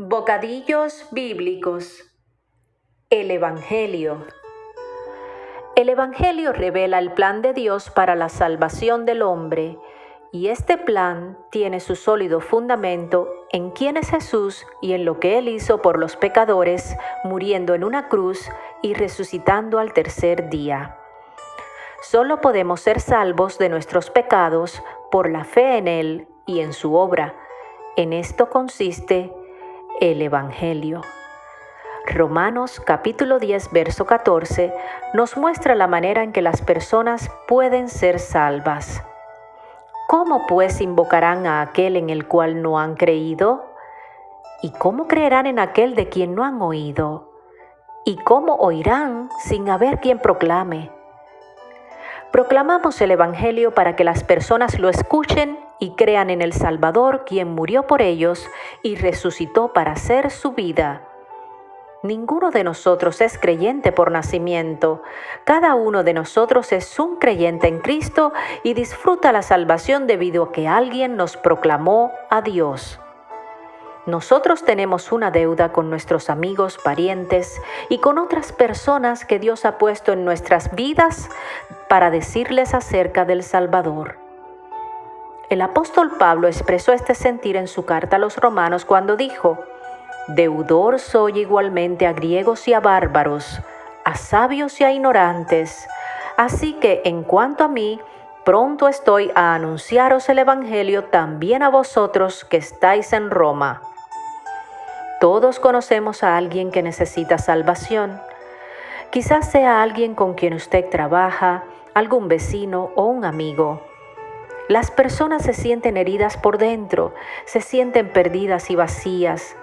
Bocadillos bíblicos. El Evangelio. El Evangelio revela el plan de Dios para la salvación del hombre, y este plan tiene su sólido fundamento en quién es Jesús y en lo que Él hizo por los pecadores, muriendo en una cruz y resucitando al tercer día. Solo podemos ser salvos de nuestros pecados por la fe en Él y en su obra. En esto consiste el Evangelio. Romanos capítulo 10, verso 14 nos muestra la manera en que las personas pueden ser salvas. ¿Cómo pues invocarán a aquel en el cual no han creído? ¿Y cómo creerán en aquel de quien no han oído? ¿Y cómo oirán sin haber quien proclame? Proclamamos el Evangelio para que las personas lo escuchen y crean en el Salvador, quien murió por ellos y resucitó para ser su vida. Ninguno de nosotros es creyente por nacimiento. Cada uno de nosotros es un creyente en Cristo y disfruta la salvación debido a que alguien nos proclamó a Dios. Nosotros tenemos una deuda con nuestros amigos, parientes y con otras personas que Dios ha puesto en nuestras vidas para decirles acerca del Salvador. El apóstol Pablo expresó este sentir en su carta a los romanos cuando dijo: «Deudor soy igualmente a griegos y a bárbaros, a sabios y a ignorantes. Así que, en cuanto a mí, pronto estoy a anunciaros el Evangelio también a vosotros que estáis en Roma». Todos conocemos a alguien que necesita salvación. Quizás sea alguien con quien usted trabaja, algún vecino o un amigo. Las personas se sienten heridas por dentro, se sienten perdidas y vacías.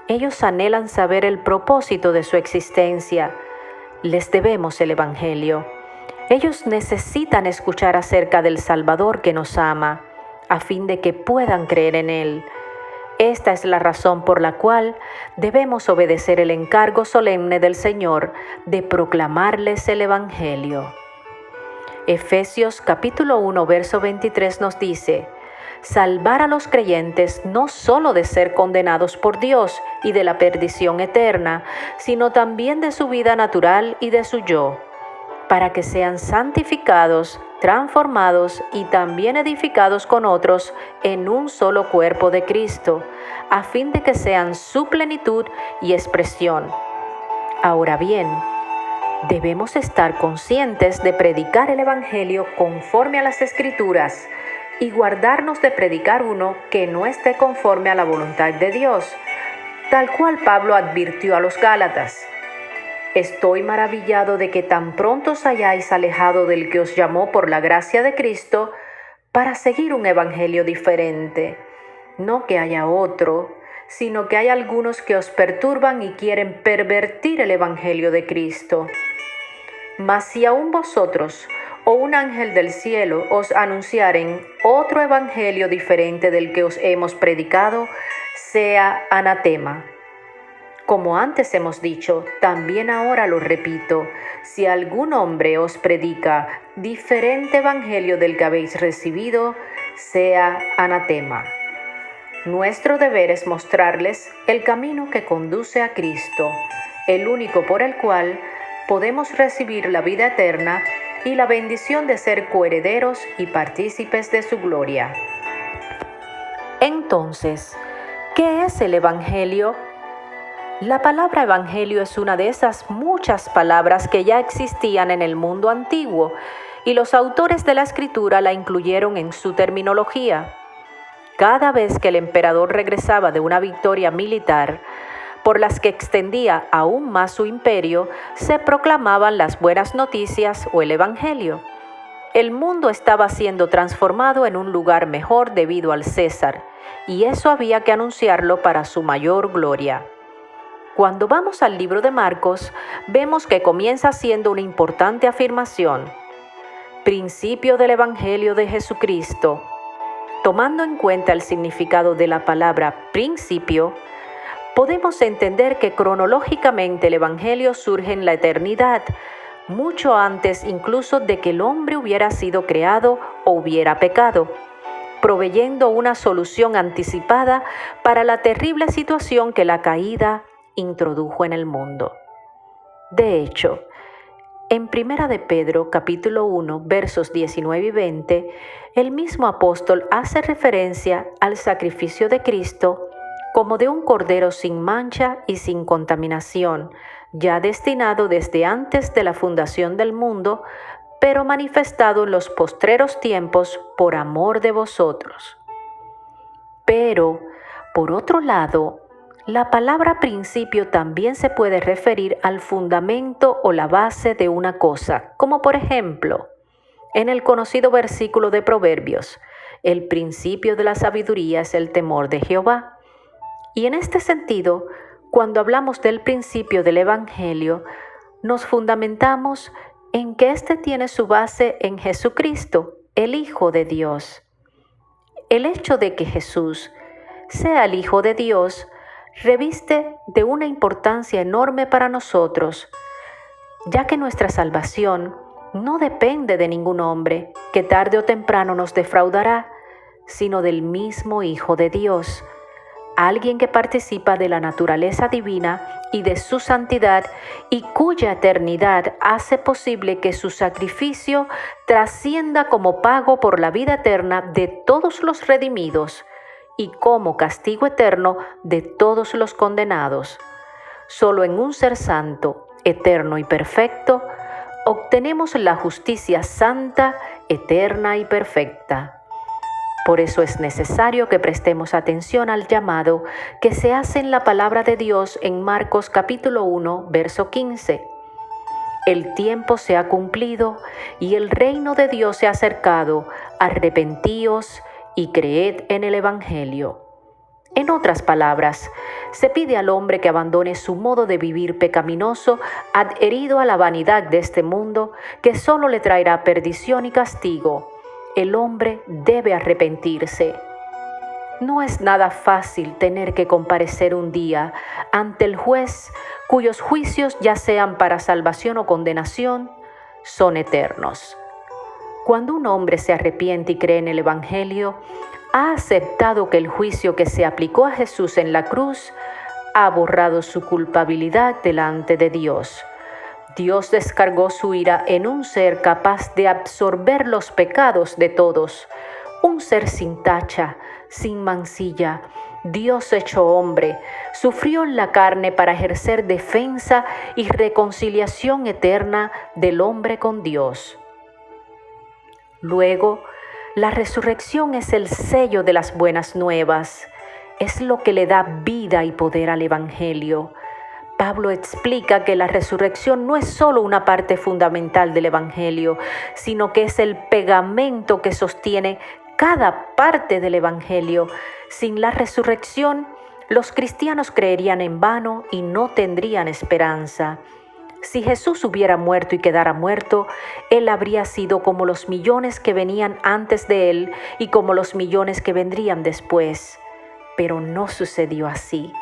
Ellos anhelan saber el propósito de su existencia. Les debemos el Evangelio. Ellos necesitan escuchar acerca del Salvador que nos ama, a fin de que puedan creer en Él. Esta es la razón por la cual debemos obedecer el encargo solemne del Señor de proclamarles el Evangelio. Efesios capítulo 1, verso 23 nos dice: salvar a los creyentes no solo de ser condenados por Dios y de la perdición eterna, sino también de su vida natural y de su yo, para que sean santificados, transformados y también edificados con otros en un solo cuerpo de Cristo, a fin de que sean su plenitud y expresión. Ahora bien, debemos estar conscientes de predicar el Evangelio conforme a las Escrituras y guardarnos de predicar uno que no esté conforme a la voluntad de Dios, tal cual Pablo advirtió a los Gálatas. Estoy maravillado de que tan pronto os hayáis alejado del que os llamó por la gracia de Cristo para seguir un evangelio diferente. No que haya otro, sino que hay algunos que os perturban y quieren pervertir el evangelio de Cristo. Mas si aún vosotros o un ángel del cielo os anunciaren otro evangelio diferente del que os hemos predicado, sea anatema. Como antes hemos dicho, también ahora lo repito: si algún hombre os predica diferente evangelio del que habéis recibido, sea anatema. Nuestro deber es mostrarles el camino que conduce a Cristo, el único por el cual podemos recibir la vida eterna y la bendición de ser coherederos y partícipes de su gloria. Entonces, ¿qué es el Evangelio? La palabra evangelio es una de esas muchas palabras que ya existían en el mundo antiguo y los autores de la escritura la incluyeron en su terminología. Cada vez que el emperador regresaba de una victoria militar, por las que extendía aún más su imperio, se proclamaban las buenas noticias o el evangelio. El mundo estaba siendo transformado en un lugar mejor debido al César, y eso había que anunciarlo para su mayor gloria. Cuando vamos al libro de Marcos, vemos que comienza siendo una importante afirmación: principio del Evangelio de Jesucristo. Tomando en cuenta el significado de la palabra principio, podemos entender que cronológicamente el Evangelio surge en la eternidad, mucho antes incluso de que el hombre hubiera sido creado o hubiera pecado. proveyendo una solución anticipada para la terrible situación que la caída introdujo en el mundo. De hecho, en 1 de Pedro, capítulo 1, versos 19 y 20, el mismo apóstol hace referencia al sacrificio de Cristo como de un cordero sin mancha y sin contaminación, ya destinado desde antes de la fundación del mundo, pero manifestado en los postreros tiempos por amor de vosotros. Pero, por otro lado, la palabra principio también se puede referir al fundamento o la base de una cosa, como por ejemplo, en el conocido versículo de Proverbios, el principio de la sabiduría es el temor de Jehová. Y en este sentido, cuando hablamos del principio del Evangelio, nos fundamentamos en que éste tiene su base en Jesucristo, el Hijo de Dios. El hecho de que Jesús sea el Hijo de Dios reviste de una importancia enorme para nosotros, ya que nuestra salvación no depende de ningún hombre que tarde o temprano nos defraudará, sino del mismo Hijo de Dios, alguien que participa de la naturaleza divina y de su santidad y cuya eternidad hace posible que su sacrificio trascienda como pago por la vida eterna de todos los redimidos y como castigo eterno de todos los condenados. Solo en un ser santo, eterno y perfecto, obtenemos la justicia santa, eterna y perfecta. Por eso es necesario que prestemos atención al llamado que se hace en la palabra de Dios en Marcos capítulo 1, verso 15. El tiempo se ha cumplido y el reino de Dios se ha acercado. Arrepentíos y creed en el Evangelio. En otras palabras, se pide al hombre que abandone su modo de vivir pecaminoso, adherido a la vanidad de este mundo, que solo le traerá perdición y castigo. El hombre debe arrepentirse. No es nada fácil tener que comparecer un día ante el juez cuyos juicios, ya sean para salvación o condenación, son eternos. Cuando un hombre se arrepiente y cree en el Evangelio, ha aceptado que el juicio que se aplicó a Jesús en la cruz ha borrado su culpabilidad delante de Dios. Dios descargó su ira en un ser capaz de absorber los pecados de todos, un ser sin tacha, sin mancilla. Dios hecho hombre, sufrió en la carne para ejercer defensa y reconciliación eterna del hombre con Dios. Luego, la resurrección es el sello de las buenas nuevas, es lo que le da vida y poder al Evangelio. Pablo explica que la resurrección no es solo una parte fundamental del Evangelio, sino que es el pegamento que sostiene cada parte del Evangelio. Sin la resurrección, los cristianos creerían en vano y no tendrían esperanza. Si Jesús hubiera muerto y quedara muerto, Él habría sido como los millones que venían antes de Él y como los millones que vendrían después. Pero no sucedió así.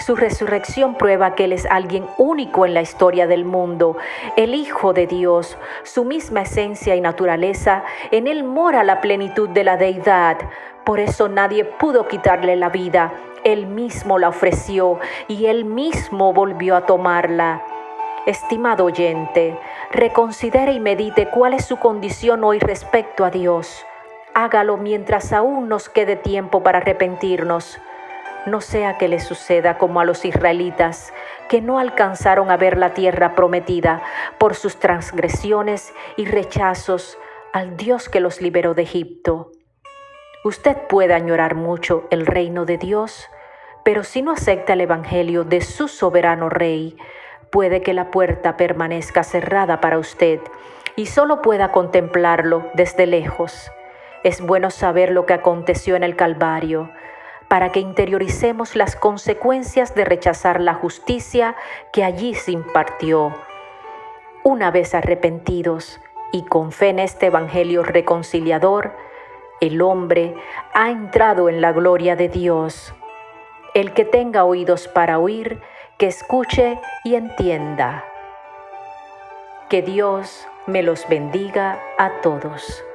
Su resurrección prueba que Él es alguien único en la historia del mundo, el Hijo de Dios, su misma esencia y naturaleza. En Él mora la plenitud de la deidad. Por eso nadie pudo quitarle la vida. Él mismo la ofreció y Él mismo volvió a tomarla. Estimado oyente, reconsidere y medite cuál es su condición hoy respecto a Dios. Hágalo mientras aún nos quede tiempo para arrepentirnos. No sea que le suceda como a los israelitas, que no alcanzaron a ver la tierra prometida por sus transgresiones y rechazos al Dios que los liberó de Egipto. Usted puede añorar mucho el reino de Dios, pero si no acepta el Evangelio de su soberano Rey, puede que la puerta permanezca cerrada para usted y solo pueda contemplarlo desde lejos. Es bueno saber lo que aconteció en el Calvario, para que interioricemos las consecuencias de rechazar la justicia que allí se impartió. Una vez arrepentidos y con fe en este Evangelio reconciliador, el hombre ha entrado en la gloria de Dios. El que tenga oídos para oír, que escuche y entienda. Que Dios me los bendiga a todos.